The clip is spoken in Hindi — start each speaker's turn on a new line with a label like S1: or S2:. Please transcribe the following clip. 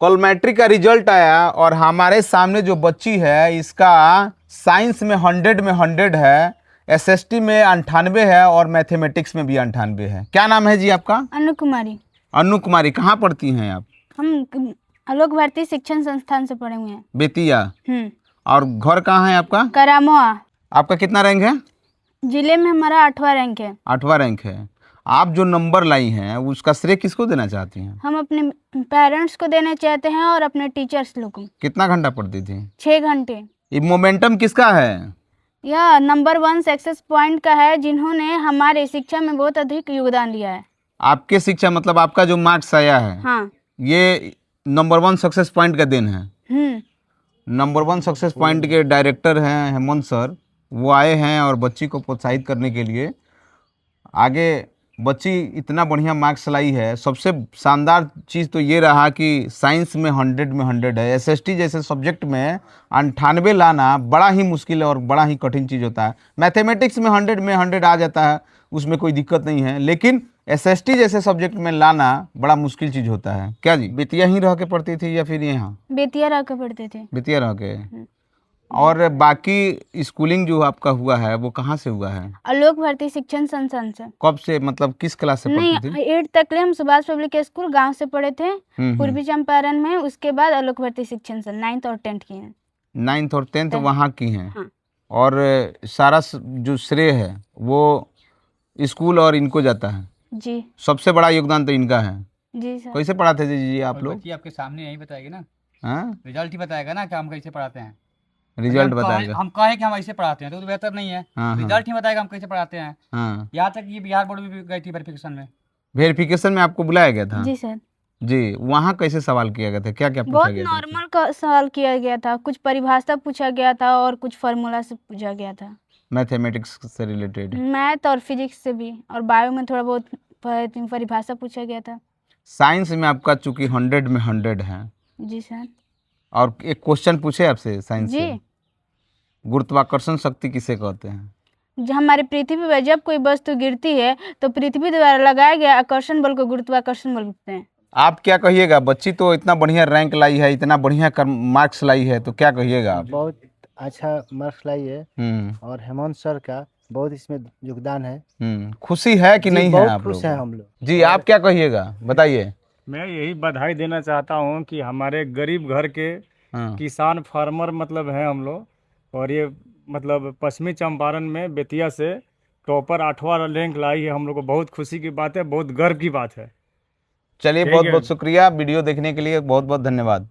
S1: कल मैट्रिक का रिजल्ट आया और हमारे सामने जो बच्ची है इसका साइंस में 100 में 100 है, एसएसटी में 98 है और मैथमेटिक्स में भी 98 है। क्या नाम है जी आपका?
S2: अनु कुमारी।
S1: अनु कुमारी। कहाँ पढ़ती हैं आप?
S2: हम आलोक भारती शिक्षण संस्थान से पढ़े हुए हैं।
S1: बेतिया। और घर कहाँ है आपका?
S2: करामोआ।
S1: आपका कितना रैंक है?
S2: जिले में हमारा 8वां रैंक है।
S1: 8वां रैंक है। आप जो नंबर लाई हैं उसका श्रेय किसको देना चाहती हैं?
S2: हम अपने पेरेंट्स को देना चाहते हैं और अपने टीचर्स लोग को।
S1: कितना घंटा पढ़ती थी?
S2: 6 घंटे।
S1: ये मोमेंटम किसका है?
S2: यह नंबर 1 सक्सेस पॉइंट का है, जिन्होंने हमारे शिक्षा में बहुत अधिक योगदान दिया है।
S1: आपके शिक्षा मतलब आपका जो मार्क्स आया है,
S2: हाँ।
S1: ये नंबर 1 सक्सेस पॉइंट का देन है। नंबर 1 सक्सेस पॉइंट के डायरेक्टर हैं हेमंत सर। वो आए हैं और बच्ची को प्रोत्साहित करने के लिए। आगे बच्ची इतना बढ़िया मार्क्स लाई है। सबसे शानदार चीज़ तो ये रहा कि साइंस में 100 में 100 है। एसएसटी जैसे सब्जेक्ट में 98 लाना बड़ा ही मुश्किल है और बड़ा ही कठिन चीज़ होता है। मैथमेटिक्स में 100 में 100 आ जाता है, उसमें कोई दिक्कत नहीं है, लेकिन एसएसटी जैसे सब्जेक्ट में लाना बड़ा मुश्किल चीज़ होता है। क्या जी बेतिया ही रह के पढ़ती थी या फिर यहाँ?
S2: बेतिया रह के पढ़ते थे।
S1: बेतिया रह के। और बाकी स्कूलिंग जो आपका हुआ है वो कहाँ से हुआ है?
S2: आलोक भारती शिक्षण संस्थान से।
S1: कब से, मतलब किस क्लास से पढ़ती थी?
S2: नहीं, 8 तक ले हम सुभाष पब्लिक स्कूल गांव से पढ़े थे, पूर्वी चंपारण में। उसके बाद आलोक भारती शिक्षण से 9th और 10th की हैं।
S1: 9th और 10th वहाँ की हैं।
S2: हाँ।
S1: और सारा जो श्रेय है वो स्कूल और इनको जाता है
S2: जी।
S1: सबसे बड़ा योगदान तो इनका है।
S2: जी सर।
S1: कैसे पढ़ाते थे जी आप लोग?
S3: बच्ची आपके सामने यही बताएगी ना।
S1: हाँ,
S3: रिजल्ट ही बताएगा ना कि हम कैसे पढ़ाते हैं।
S1: रिजल्ट बताएगा।
S3: हम कहें कि हम ऐसे पढ़ाते हैं तो बेहतर नहीं है।
S1: हाँ,
S3: रिजल्ट ही बताएगा हम कैसे पढ़ाते हैं।
S1: हाँ।
S3: यहाँ तक ये बिहार बोर्ड में भी गई थी वेरिफिकेशन में।
S1: वेरिफिकेशन में आपको बुलाया गया था?
S2: जी सर।
S1: जी, वहाँ कैसे सवाल किया गया था? क्या क्या पूछा
S2: बहुत
S1: गया था?
S2: नॉर्मल का सवाल किया गया था, कुछ परिभाषा पूछा गया था और कुछ फार्मूला से पूछा गया था।
S1: मैथमेटिक्स से रिलेटेड?
S2: मैथ और फिजिक्स से भी, और बायो में थोड़ा बहुत परिभाषा पूछा गया था।
S1: साइंस में आपका चूंकि 100 में 100 है।
S2: जी सर।
S1: और एक क्वेश्चन पूछे आपसे साइंस
S2: जी।
S1: से, गुरुत्वाकर्षण शक्ति किसे कहते हैं?
S2: जो हमारे पृथ्वी पर जब कोई वस्तु गिरती है तो पृथ्वी द्वारा लगाया गया आकर्षण बल को गुरुत्वाकर्षण बल कहते हैं।
S1: आप क्या कहिएगा? बच्ची तो इतना बढ़िया रैंक लाई है, इतना बढ़िया मार्क्स लाई है, तो क्या कहिएगा आप?
S4: बहुत अच्छा मार्क्स लाई है और हेमंत सर का बहुत इसमें योगदान है।
S1: खुशी है कि नहीं है
S4: बहुत
S1: आप
S4: खुश
S1: लोग?
S4: हैं हम लोग।
S1: जी, आप क्या कहिएगा बताइए?
S5: मैं यही बधाई देना चाहता हूँ कि हमारे गरीब घर के किसान फार्मर मतलब हैं हम लोग, और ये मतलब पश्चिमी चंपारण में बेतिया से टॉपर 8वां रैंक लाई है। हम लोग को बहुत खुशी की बात है, बहुत गर्व की बात है।
S1: चलिए, बहुत बहुत शुक्रिया। वीडियो देखने के लिए बहुत बहुत धन्यवाद।